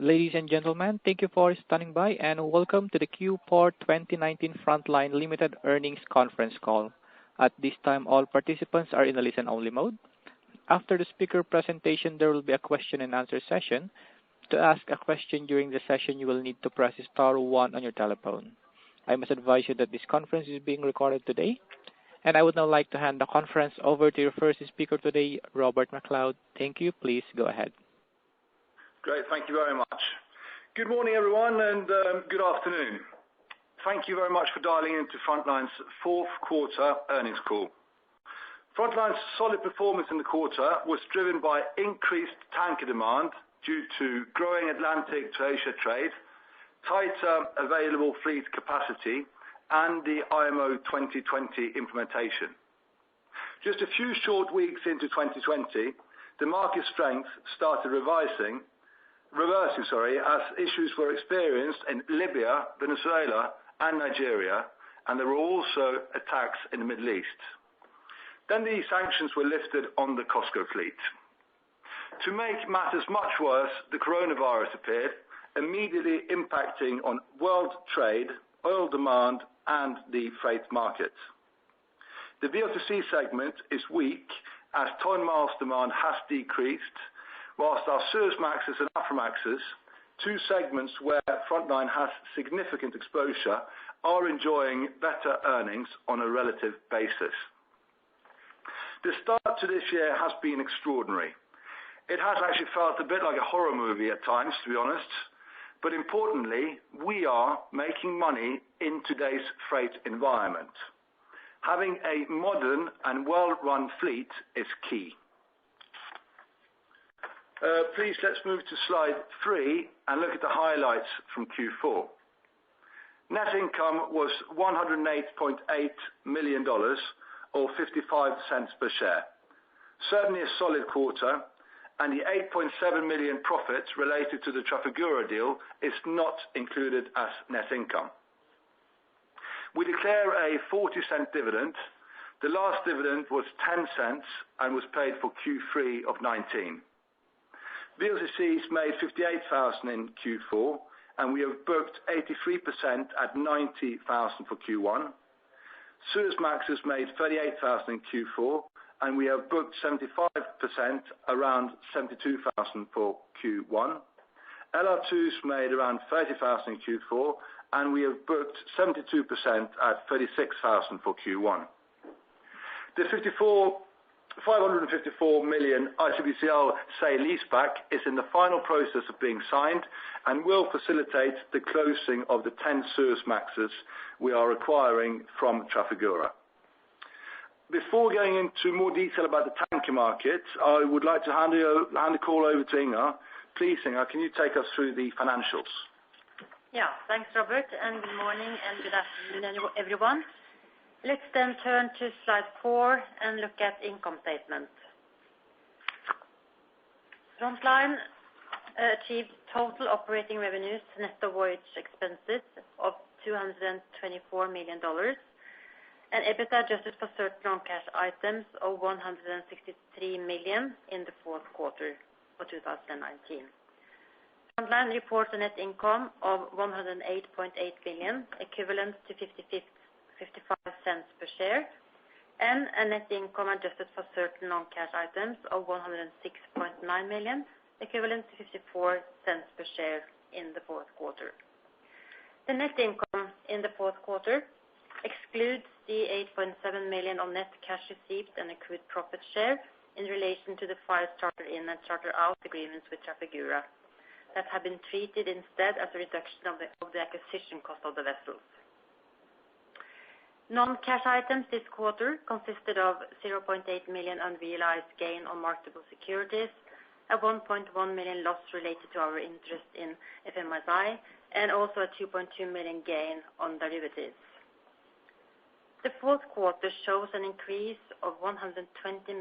Ladies and gentlemen, thank you for standing by, and welcome to the Q4 2019 Frontline Limited Earnings Conference Call. At this time, all participants are in a listen-only mode. After the speaker presentation, there will be a question and answer session. To ask a question during the session, you will need to press star 1 on your telephone. I must advise you that this conference is being recorded today. And I would now like to hand the conference over to your first speaker today, Robert Macleod. Thank you. Please go ahead. Great. Thank you very much. Good morning, everyone, and good afternoon. Thank you very much for dialing into Frontline's fourth quarter earnings call. Frontline's solid performance in the quarter was driven by increased tanker demand due to growing Atlantic to Asia trade, tighter available fleet capacity, and the IMO 2020 implementation. Just a few short weeks into 2020, the market strength started reversing, as issues were experienced in Libya, Venezuela, and Nigeria, and there were also attacks in the Middle East. Then the sanctions were lifted on the COSCO fleet. To make matters much worse, the coronavirus appeared, immediately impacting on world trade, oil demand, and the freight market. The VLCC segment is weak as ton miles demand has decreased, whilst our Suezmaxes and Aframaxes, two segments where Frontline has significant exposure, are enjoying better earnings on a relative basis. The start to this year has been extraordinary. It has actually felt a bit like a horror movie at times, to be honest, but importantly, we are making money in today's freight environment. Having a modern and well-run fleet is key. Please, let's move to slide 3 and look at the highlights from Q4. Net income was $108.8 million, or 55 cents per share. Certainly a solid quarter, and the 8.7 million profit related to the Trafigura deal is not included as net income. We declare a 40-cent dividend. The last dividend was 10 cents and was paid for Q3 of 19. VLCCs made 58,000 in Q4, and we have booked 83% at 90,000 for Q1. Suezmaxes made 38,000 in Q4, and we have booked 75%, around 72,000 for Q1. LR2s made around 30,000 in Q4, and we have booked 72% at 36,000 for Q1. The 554 million ICBCL sale-leaseback is in the final process of being signed and will facilitate the closing of the 10 Suezmaxes we are acquiring from Trafigura. Before going into more detail about the tanker market, I would like to hand the call over to Inger. Please, Inger, can you take us through the financials? Yeah, thanks, Robert, and good morning and good afternoon, everyone. Let's then turn to slide 4 and look at income statement. Frontline achieved total operating revenues net of voyage expenses of $224 million, and EBITDA adjusted for certain non-cash items of $163 million in the fourth quarter of 2019. Frontline reports a net income of $108.8 billion, equivalent to 55 cents per share, and a net income adjusted for certain non-cash items of $106.9 million, equivalent to 54 cents per share in the fourth quarter. The net income in the fourth quarter excludes the $8.7 million of net cash received and accrued profit share in relation to the 5 charter in and charter out agreements with Trafigura that have been treated instead as a reduction of the acquisition cost of the vessels. Non-cash items this quarter consisted of $0.8 million unrealized gain on marketable securities, a $1.1 million loss related to our interest in FMSI, and also a $2.2 million gain on derivatives. The fourth quarter shows an increase of $120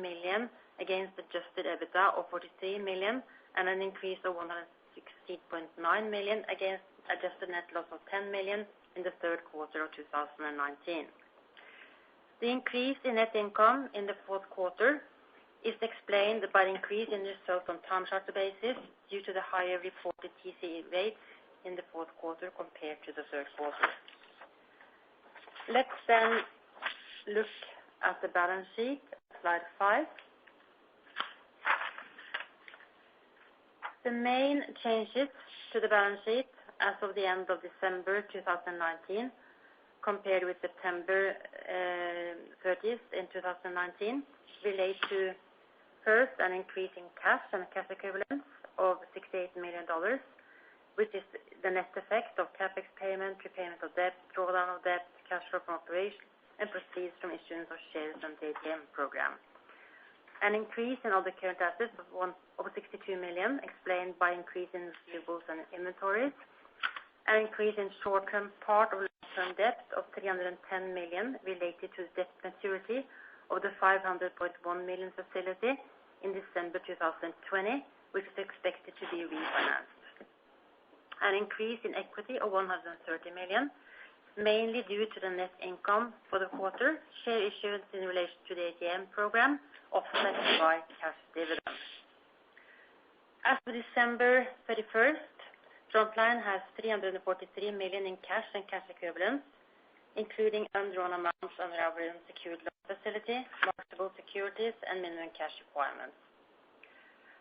million against adjusted EBITDA of $43 million, and an increase of $160.9 million against adjusted net loss of $10 million in the third quarter of 2019. The increase in net income in the fourth quarter is explained by an increase in result on time charter basis due to the higher reported TCE rates in the fourth quarter compared to the third quarter. Let's then look at the balance sheet, slide 5. The main changes to the balance sheet as of the end of December 2019 compared with September 30th in 2019 relate to first an increase in cash and cash equivalents of $68 million, which is the net effect of capex payment, repayment of debt, drawdown of debt, cash flow from operations, and proceeds from issuance of shares on the ATM program. An increase in other current assets of $62 million, explained by increase in receivables and inventories. An increase in short-term part of long-term debt of $310 million related to the debt maturity of the $500.1 million facility in December 2020, which is expected to be refinanced. An increase in equity of $130 million, mainly due to the net income for the quarter, share issuance in relation to the ATM program, offset by cash dividends. As of December 31st, Frontline has $343 million in cash and cash equivalents, including undrawn amounts under our unsecured loan facility, marketable securities, and minimum cash requirements.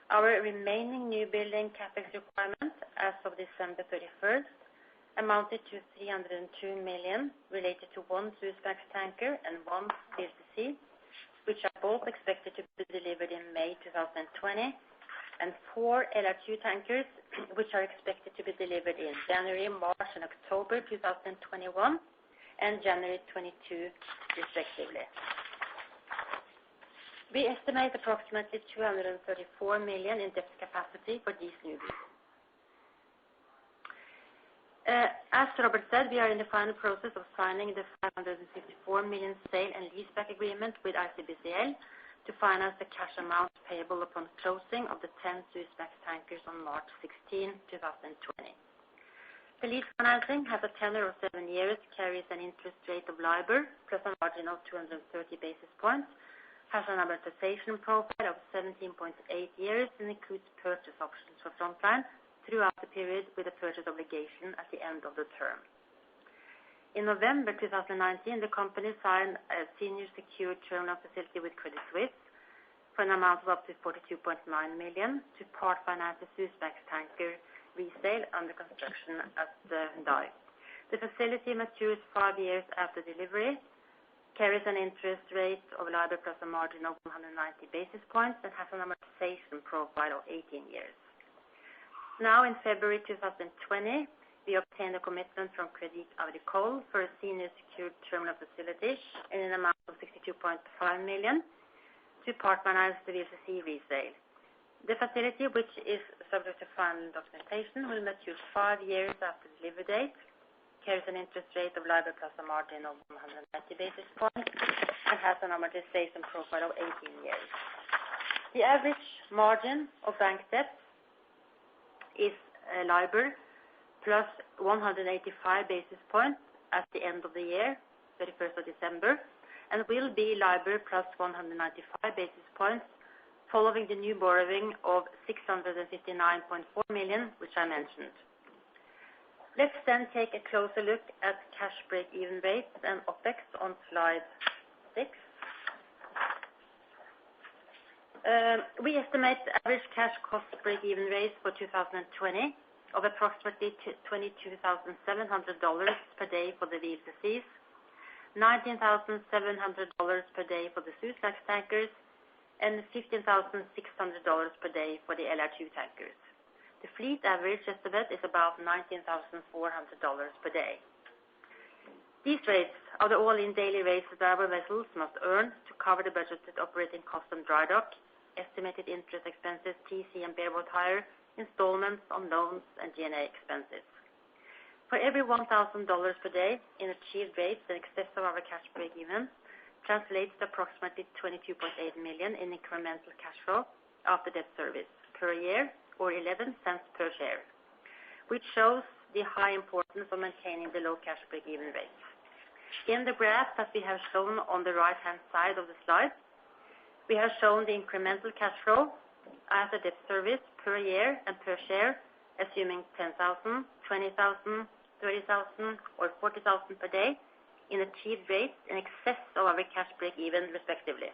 Our remaining new building capex requirements as of December 31st amounted to $302 million related to one Suezmax tanker and one VLCC, which are both expected to be delivered in May 2020, and 4 LR2 tankers, which are expected to be delivered in January, March, and October 2021, and January 22, respectively. We estimate approximately $234 million in debt capacity for these new builds. As Robert said, we are in the final process of signing the $554 million sale and leaseback agreement with ICBCL to finance the cash amount payable upon closing of the 10 Suezmax tankers on March 16, 2020. The lease financing has a tenor of 7 years, carries an interest rate of LIBOR plus a margin of 230 basis points, has an amortization profile of 17.8 years, and includes purchase options for Frontline throughout the period with a purchase obligation at the end of the term. In November 2019, the company signed a senior secured term loan facility with Credit Suisse for an amount of up to $42.9 million to part finance the Suezmax tanker resale under construction at Hyundai. The facility matures 5 years after delivery, carries an interest rate of LIBOR plus a margin of 190 basis points, and has an amortization profile of 18 years. Now, in February 2020, we obtained a commitment from Crédit Agricole for a senior secured terminal facility in an amount of $62.5 million to part finance the VLCC resale. The facility, which is subject to final documentation, will mature 5 years after delivery date, carries an interest rate of LIBOR plus a margin of 190 basis points, and has an amortization profile of 18 years. The average margin of bank debt is LIBOR plus 185 basis points at the end of the year, 31st of December, and will be LIBOR plus 195 basis points following the new borrowing of $659.4 million, which I mentioned. Let's then take a closer look at cash break-even rates and OPEX on slide 6. We estimate the average cash cost break-even rates for 2020 of approximately $22,700 per day for the VLCCs, $19,700 per day for the Suezmax tankers, and $15,600 per day for the LR2 tankers. The fleet average estimate is about $19,400 per day. These rates are the all-in daily rates that our vessels must earn to cover the budgeted operating costs on dry dock, estimated interest expenses, TC and bareboat hire, installments on loans, and G&A expenses. For every $1,000 per day in achieved rates in excess of our cash break-even translates to approximately $22.8 million in incremental cash flow after debt service per year, or 11 cents per share, which shows the high importance of maintaining the low cash break-even rates. In the graph that we have shown on the right-hand side of the slide, we have shown the incremental cash flow as a debt service per year and per share, assuming 10,000, 20,000, 30,000, or 40,000 per day in achieved rates in excess of our cash break-even, respectively.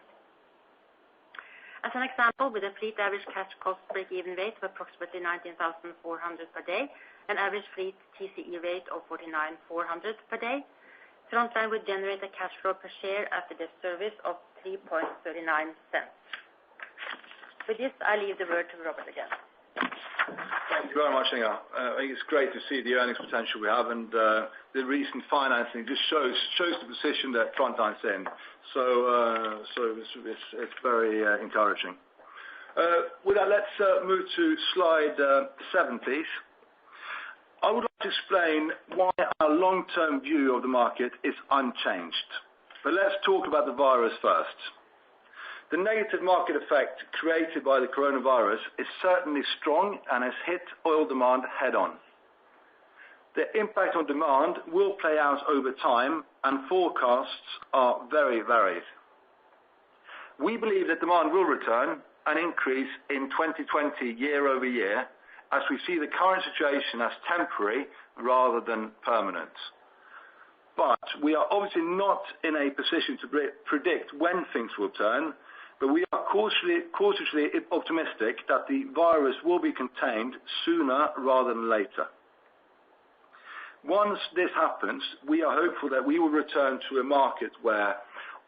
As an example, with a fleet average cash cost break-even rate of approximately 19,400 per day, an average fleet TCE rate of 49,400 per day, Frontline would generate a cash flow per share after debt service of 3.39 cents. With this, I leave the word to Robert again. Thank you very much, Inger. I think it's great to see the earnings potential we have, and the recent financing just shows the position that Frontline's in. So it's very encouraging. With that, let's move to slide 7, please. I would like to explain why our long-term view of the market is unchanged. But let's talk about the virus first. The negative market effect created by the coronavirus is certainly strong and has hit oil demand head-on. The impact on demand will play out over time, and forecasts are very varied. We believe that demand will return and increase in 2020 year over year, as we see the current situation as temporary rather than permanent. But we are obviously not in a position to predict when things will turn, but we are cautiously optimistic that the virus will be contained sooner rather than later. Once this happens, we are hopeful that we will return to a market where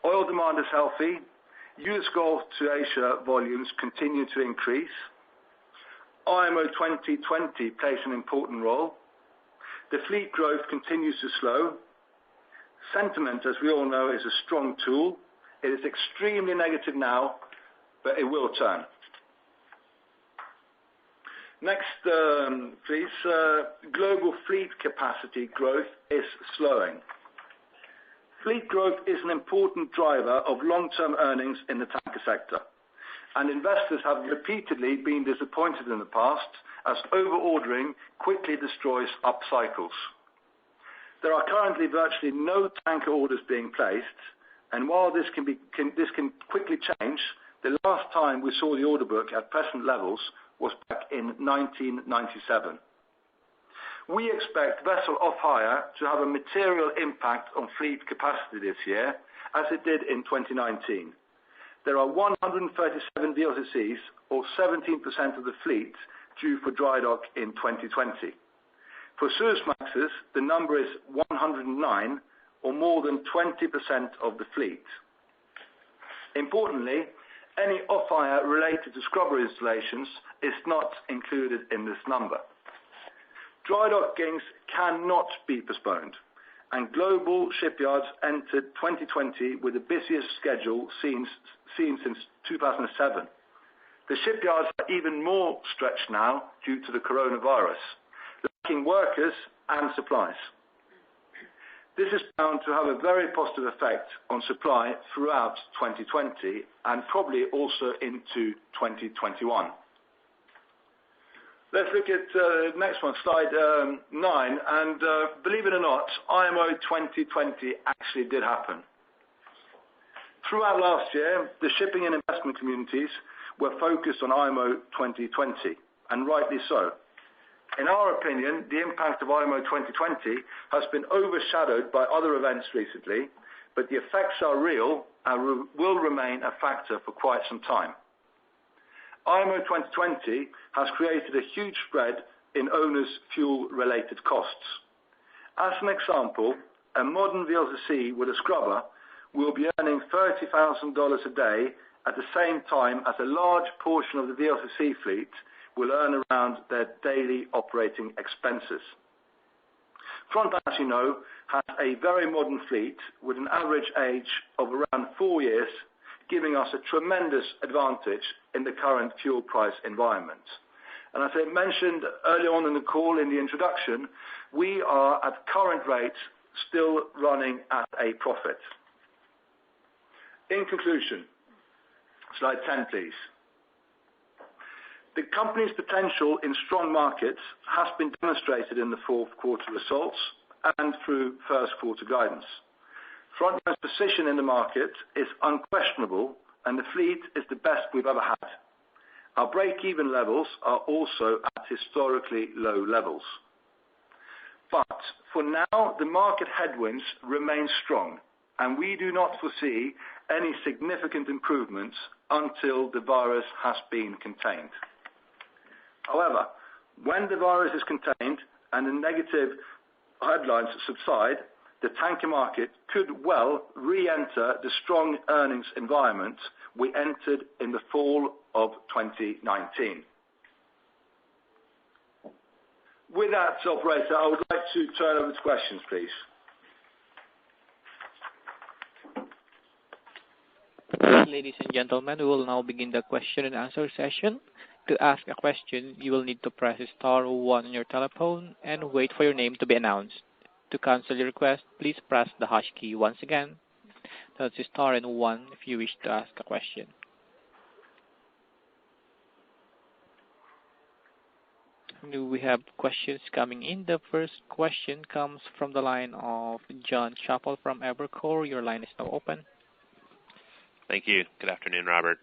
oil demand is healthy, US Gulf to Asia volumes continue to increase, IMO 2020 plays an important role, the fleet growth continues to slow, sentiment, as we all know, is a strong tool. It is extremely negative now, but it will turn. Next, please. Global fleet capacity growth is slowing. Fleet growth is an important driver of long-term earnings in the tanker sector, and investors have repeatedly been disappointed in the past as over-ordering quickly destroys up cycles. There are currently virtually no tanker orders being placed, and while this can quickly change, the last time we saw the order book at present levels was back in 1997. We expect vessel off-hire to have a material impact on fleet capacity this year, as it did in 2019. There are 137 VLCCs, or 17% of the fleet, due for dry dock in 2020. For Suezmaxes, the number is 109, or more than 20% of the fleet. Importantly, any off-hire related to scrubber installations is not included in this number. Dry dockings cannot be postponed, and global shipyards entered 2020 with the busiest schedule seen since 2007. The shipyards are even more stretched now due to the coronavirus, lacking workers and supplies. This is bound to have a very positive effect on supply throughout 2020 and probably also into 2021. Let's look at the next one, slide 9. And believe it or not, IMO 2020 actually did happen. Throughout last year, the shipping and investment communities were focused on IMO 2020, and rightly so. In our opinion, the impact of IMO 2020 has been overshadowed by other events recently, but the effects are real and will remain a factor for quite some time. IMO 2020 has created a huge spread in owners' fuel-related costs. As an example, a modern VLCC with a scrubber will be earning $30,000 a day at the same time as a large portion of the VLCC fleet will earn around their daily operating expenses. Frontline, as you know, has a very modern fleet with an average age of around 4 years, giving us a tremendous advantage in the current fuel price environment. And as I mentioned earlier on in the call in the introduction, we are at current rates still running at a profit. In conclusion, slide 10 please. The company's potential in strong markets has been demonstrated in the fourth quarter results and through first quarter guidance. Frontline's position in the market is unquestionable, and the fleet is the best we've ever had. Our break-even levels are also at historically low levels. But for now, the market headwinds remain strong, and we do not foresee any significant improvements until the virus has been contained. However, when the virus is contained and the negative headlines subside, the tanker market could well re-enter the strong earnings environment we entered in the fall of 2019. With that, operator, I would like to turn over to questions, please. Ladies and gentlemen, we will now begin the question and answer session. To ask a question, you will need to press star 1 on your telephone and wait for your name to be announced. To cancel your request, please press the hash key once again. That's star and 1 if you wish to ask a question. We have questions coming in. The first question comes from the line of John Chappell from Evercore. Your line is now open. Thank you. Good afternoon, Robert,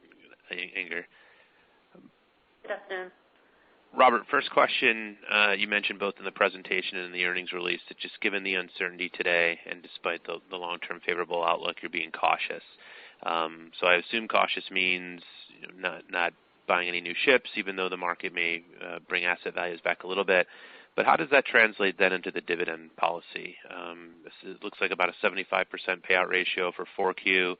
Inger. Good afternoon. Robert, first question, you mentioned both in the presentation and in the earnings release that just given the uncertainty today and despite the long-term favorable outlook, you're being cautious. So I assume cautious means not buying any new ships, even though the market may bring asset values back a little bit. But how does that translate then into the dividend policy? It looks like about a 75% payout ratio for 4Q.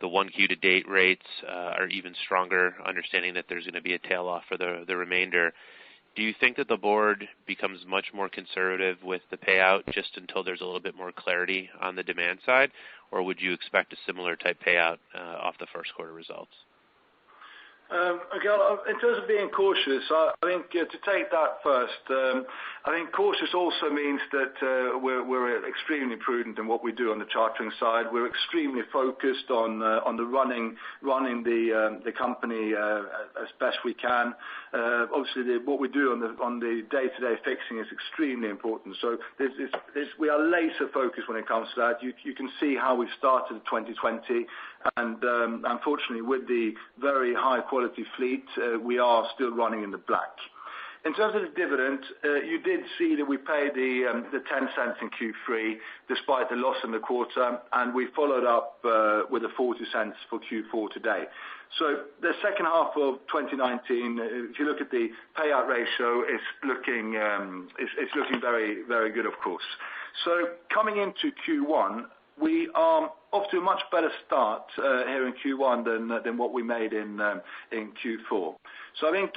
The 1Q to date rates are even stronger, understanding that there's going to be a tail off for the remainder. Do you think that the board becomes much more conservative with the payout just until there's a little bit more clarity on the demand side, or would you expect a similar type payout off the first quarter results? In terms of being cautious, I think to take that first, I think cautious also means that we're extremely prudent in what we do on the chartering side. We're extremely focused on the running the company as best we can. Obviously, what we do on the day-to-day fixing is extremely important. So we are laser focused when it comes to that. You can see how we started 2020. And unfortunately, with the very high quality fleet, we are still running in the black. In terms of the dividend, you did see that we paid the 10 cents in Q3 despite the loss in the quarter, and we followed up with the 40 cents for Q4 today. So the second half of 2019, if you look at the payout ratio, it's looking very, very good, of course. So coming into Q1, we are off to a much better start here in Q1 than what we made in Q4. So I think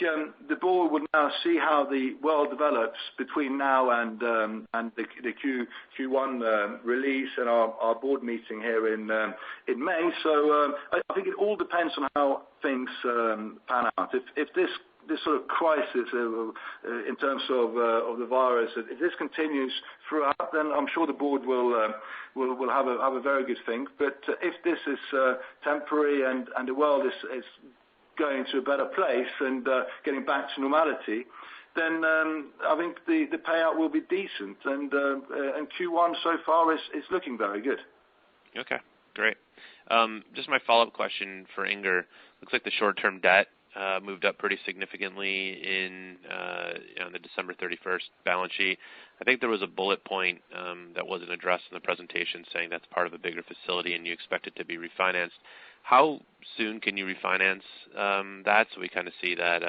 the board would now see how the world develops between now and the Q1 release and our board meeting here in May. So I think it all depends on how things pan out. If this sort of crisis in terms of the virus, if this continues throughout, then I'm sure the board will have a very good think. But if this is temporary and the world is going to a better place and getting back to normality, then I think the payout will be decent. And Q1 so far is looking very good. Okay, great. Just my follow-up question for Inger. Looks like the short-term debt moved up pretty significantly on the December 31st balance sheet. I think there was a bullet point that wasn't addressed in the presentation saying that's part of a bigger facility and you expect it to be refinanced. How soon can you refinance that so we kind of see that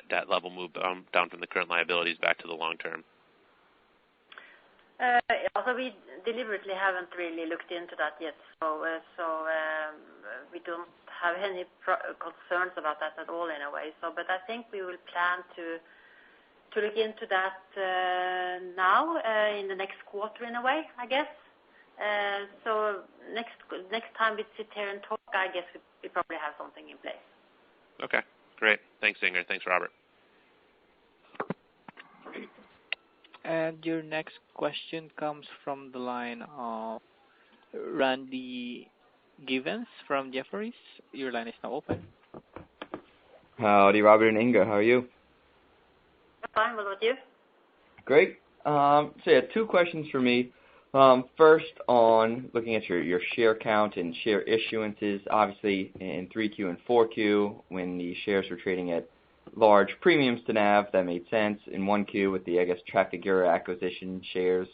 debt level move down from the current liabilities back to the long term? Also, we deliberately haven't really looked into that yet, so we don't have any concerns about that at all in a way. So, but I think we will plan to look into that now in the next quarter in a way, I guess. So next time we sit here and talk, I guess we probably have something in place. Okay, great. Thanks, Inger. Thanks, Robert. And your next question comes from the line of Randy Givens from Jefferies. Your line is now open. Howdy, Robert and Inger. How are you? Fine. What about you? Great. So yeah, two questions for me. First, on looking at your share count and share issuances, obviously in 3Q and 4Q, when the shares were trading at large premiums to NAV, that made sense. In 1Q, with the, I guess, Trafigura acquisition shares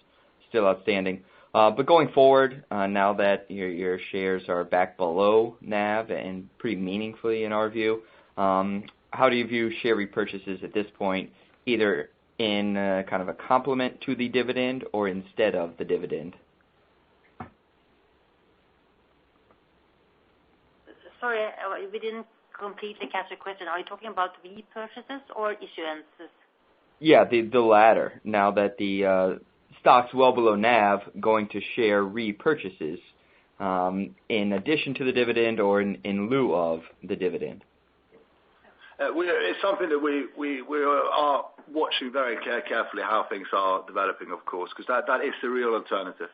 still outstanding. But going forward, now that your shares are back below NAV and pretty meaningfully in our view, how do you view share repurchases at this point, either in kind of a complement to the dividend or instead of the dividend? Sorry, we didn't completely catch the question. Are you talking about repurchases or issuances? Yeah, the latter. Now that the stock's well below NAV, going to share repurchases in addition to the dividend or in lieu of the dividend? It's something that we are watching very carefully how things are developing, of course, because that is the real alternative.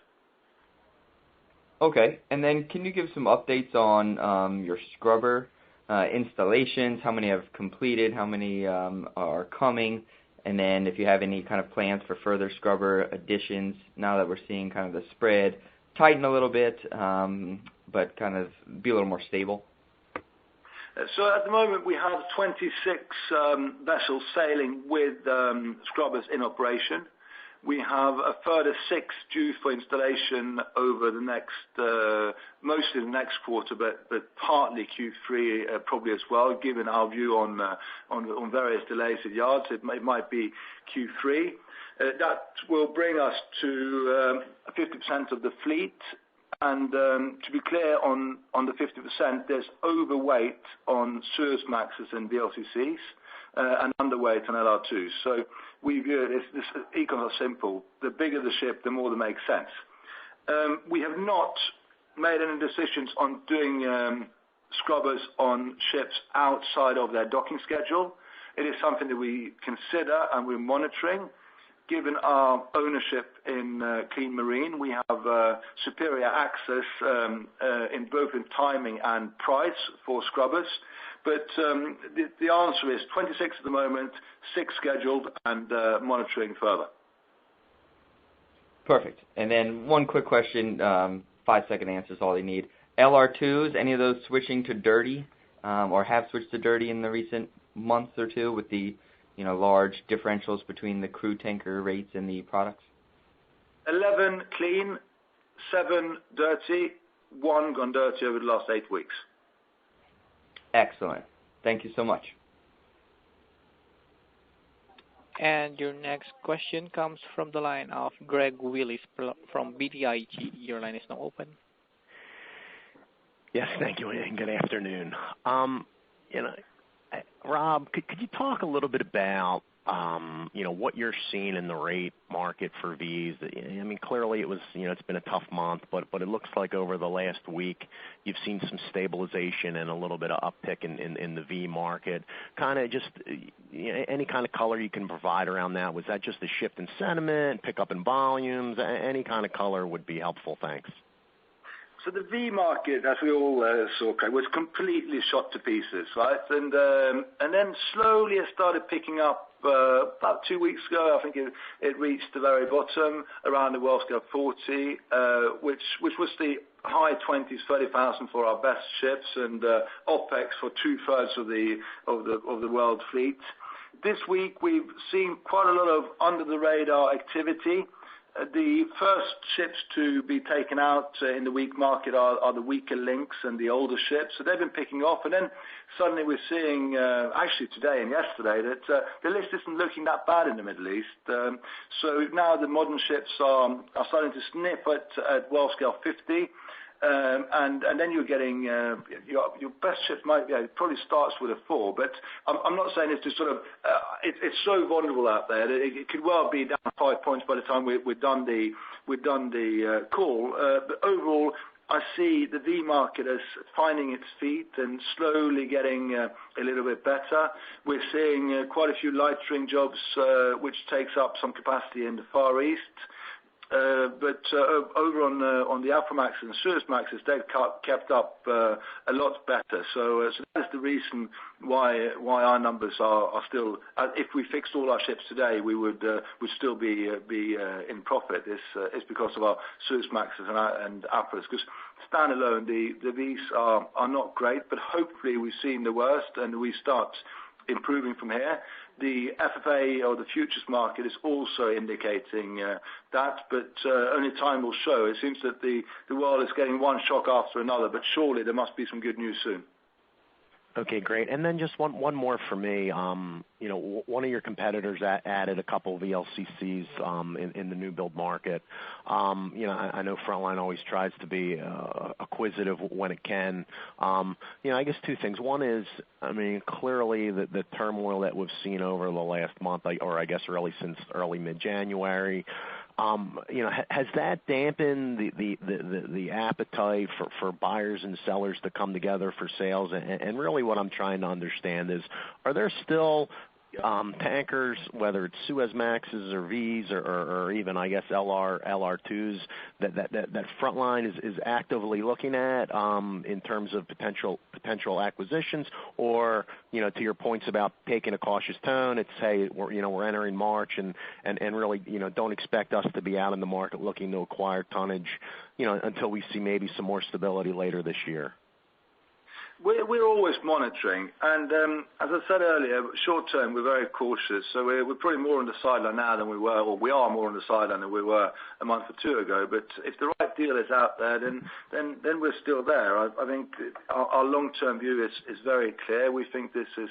Okay, and then can you give some updates on your scrubber installations? How many have completed? How many are coming? And then if you have any kind of plans for further scrubber additions now that we're seeing kind of the spread tighten a little bit, but kind of be a little more stable? So at the moment we have 26 vessels sailing with scrubbers in operation. We have a further 6 due for installation over the next, mostly the next quarter, but partly Q3 probably as well, given our view on various delays at yards. It might be Q3. That will bring us to 50% of the fleet. And to be clear on the 50%, there's overweight on Suezmaxes and VLCCs and underweight on LR2s. So we view it as this econs are simple. The bigger the ship, the more that makes sense. We have not made any decisions on doing scrubbers on ships outside of their docking schedule. It is something that we consider and we're monitoring. Given our ownership in Clean Marine, we have superior access in both in timing and price for scrubbers. But the answer is 26 at the moment, 6 scheduled, and monitoring further. Perfect. And then one quick question, 5-second answer is all you need. LR2s, any of those switching to dirty or have switched to dirty in the recent months or two with the large differentials between the crude tanker rates and the products? 11 clean, 7 dirty, 1 gone dirty over the last 8 weeks. Excellent. Thank you so much. And your next question comes from the line of Greg Willis from BTIG. Your line is now open. Yes, thank you, and good afternoon. Rob, could you talk a little bit about what you're seeing in the rate market for Vs? I mean, clearly it was it's been a tough month, but it looks like over the last week you've seen some stabilization and a little bit of uptick in the V market. Kind of just any kind of color you can provide around that. Was that just a shift in sentiment, pick up in volumes? Any kind of color would be helpful. Thanks. So the V market, as we all saw, was completely shot to pieces, right? And then slowly it started picking up about 2 weeks ago. I think it reached the very bottom around the World Scale 40, which was the high 20s, 30,000 for our best ships, and OPEX for 2/3 of the world fleet. This week we've seen quite a lot of under the radar activity. The first ships to be taken out in the weak market are the weaker links and the older ships. So they've been picking off. And then suddenly we're seeing, actually today and yesterday, that the list isn't looking that bad in the Middle East. So now the modern ships are starting to snip at World Scale 50. And then you're getting your best ship it probably starts with a 4, but I'm not saying it's just sort of it's so vulnerable out there that it could well be down 5 points by the time we've done the call. But overall, I see the V market as finding its feet and slowly getting a little bit better. We're seeing quite a few lightering jobs, which takes up some capacity in the Far East. But over on the Aframax and Suezmaxes, they've kept up a lot better. So that's the reason why our numbers are still. If we fixed all our ships today, we would still be in profit. It's because of our Suezmaxes and Afras. Because standalone, the V's are not great, but hopefully we've seen the worst and we start improving from here. The FFA or the futures market is also indicating that, but only time will show. It seems that the world is getting one shock after another, but surely there must be some good news soon. Okay, great. And then just one more for me. One of your competitors added a couple of VLCCs in the new build market. I know Frontline always tries to be acquisitive when it can. I guess two things. One is, clearly the turmoil that we've seen over the last month, or I guess really since early mid-January, has that dampened the appetite for buyers and sellers to come together for sales? And really what I'm trying to understand is, are there still tankers, whether it's Suezmaxes or V's or even I guess LR2s that Frontline is actively looking at in terms of potential acquisitions, or to your points about taking a cautious tone, it's hey we're entering March and really don't expect us to be out in the market looking to acquire tonnage until we see maybe some more stability later this year. We're always monitoring, and as I said earlier, short term we're very cautious. So we're probably more on the sideline now than we were, or we are more on the sideline than we were a month or two ago. But if the right deal is out there, then we're still there. I think our long-term view is very clear. We think this is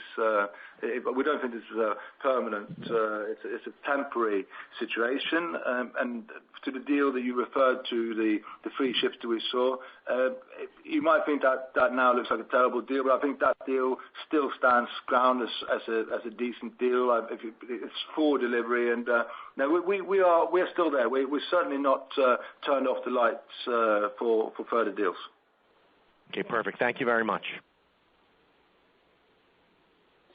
we don't think this is a permanent. It's a temporary situation. And to the deal that you referred to, the 3 ships that we saw, you might think that now looks like a terrible deal, but I think that deal still stands ground as a decent deal. It's for delivery, and no, we're still there. We're certainly not turned off the lights for further deals. Okay, perfect. Thank you very much.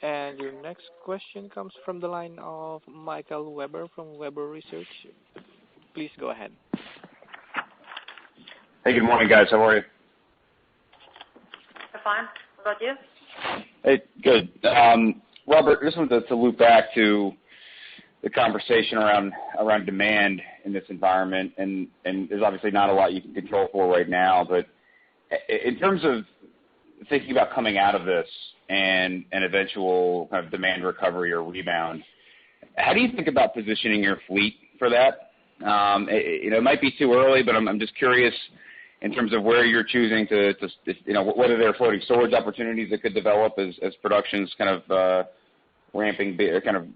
And your next question comes from the line of Michael Weber from Weber Research. Please go ahead. Hey, good morning, guys. How are you? I'm fine. How about you? Hey, good. Robert, I just wanted to loop back to the conversation around demand in this environment, and there's obviously not a lot you can control for right now, but in terms of thinking about coming out of this and an eventual kind of demand recovery or rebound, how do you think about positioning your fleet for that? It might be too early, but I'm just curious in terms of where you're choosing to whether there are floating storage opportunities that could develop as production's kind of ramping, kind of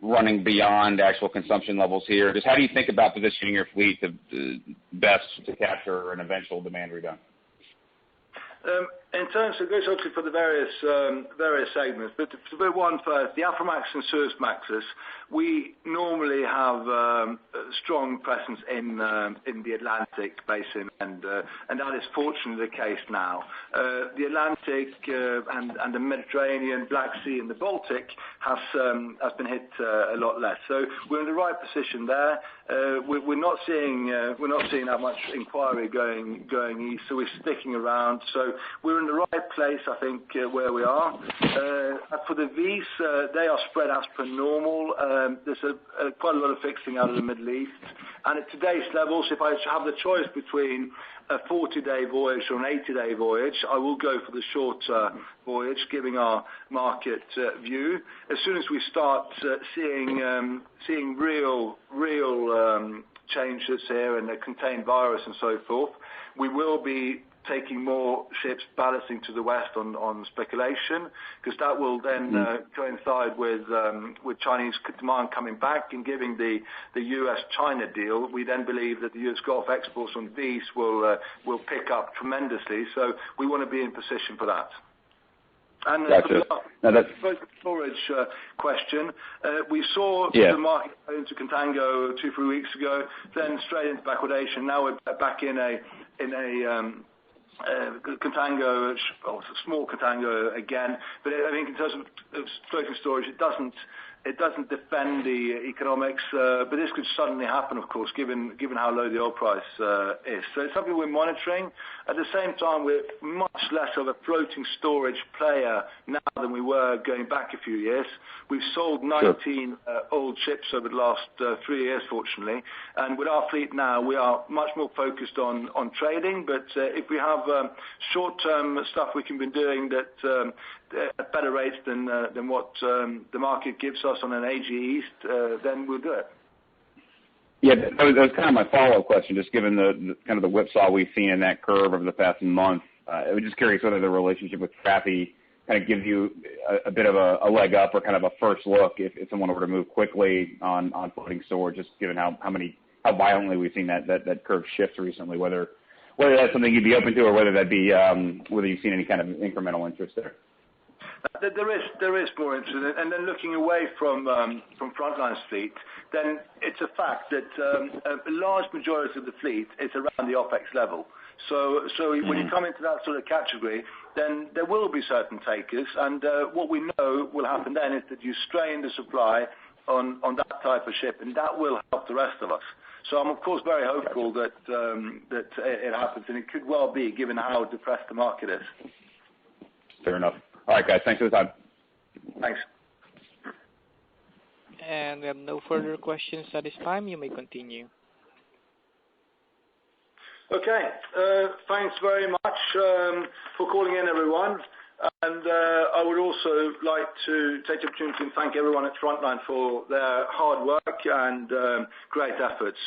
running beyond actual consumption levels here. Just how do you think about positioning your fleet to best to capture an eventual demand rebound? In terms of, goes obviously for the various segments, but to put one first, the Aframax and Suezmaxes, we normally have a strong presence in the Atlantic basin, and that is fortunately the case now. The Atlantic and the Mediterranean, Black Sea, and the Baltic has been hit a lot less. So we're in the right position there. We're not seeing that much inquiry going east, so we're sticking around. So we're in the right place, I think, where we are. For the V's, they are spread as per normal. There's quite a lot of fixing out of the Middle East. And at today's levels, if I have the choice between a 40-day voyage or an 80-day voyage, I will go for the shorter voyage, giving our market view. As soon as we start seeing real changes here and the contained virus and so forth, we will be taking more ships ballasting to the west on speculation, because that will then coincide with Chinese demand coming back and giving the US-China deal. We then believe that the US Gulf exports on these will pick up tremendously. So we want to be in position for that. And the storage question, we saw the market go into contango 2-3 weeks ago, then straight into backwardation. Now we're back in a contango, or small contango again. But I think in terms of floating storage, it doesn't defend the economics. But this could suddenly happen, of course, given how low the oil price is. So it's something we're monitoring. At the same time, we're much less of a floating storage player now than we were going back a few years. We've sold 19 old ships over the last 3 years, fortunately. And with our fleet now, we are much more focused on trading. But if we have short-term stuff we can be doing that at better rates than what the market gives us on an AG East, then we'll do it. Yeah, that was kind of my follow-up question, just given the kind of the whipsaw we've seen in that curve over the past month. I was just curious whether the relationship with Trafi kind of gives you a bit of a leg up or kind of a first look if someone were to move quickly on floating storage, just given how violently we've seen that curve shift recently, whether that's something you'd be open to or whether that'd be whether you've seen any kind of incremental interest there. There is more interest, and then looking away from Frontline's fleet, then it's a fact that a large majority of the fleet is around the OPEX level. So when you come into that sort of category, then there will be certain takers, and what we know will happen then is that you strain the supply on that type of ship, and that will help the rest of us. So I'm of course very hopeful that it happens, and it could well be, given how depressed the market is. Fair enough. All right, guys. Thanks for the time. Thanks. And we have no further questions at this time. You may continue. Okay. Thanks very much for calling in, everyone. And I would also like to take the opportunity and thank everyone at Frontline for their hard work and great efforts.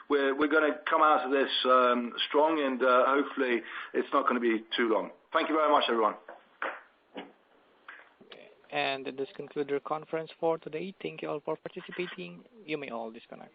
We're going to come out of this strong, and hopefully it's not going to be too long. Thank you very much, everyone. And this concludes our conference for today. Thank you all for participating. You may all disconnect.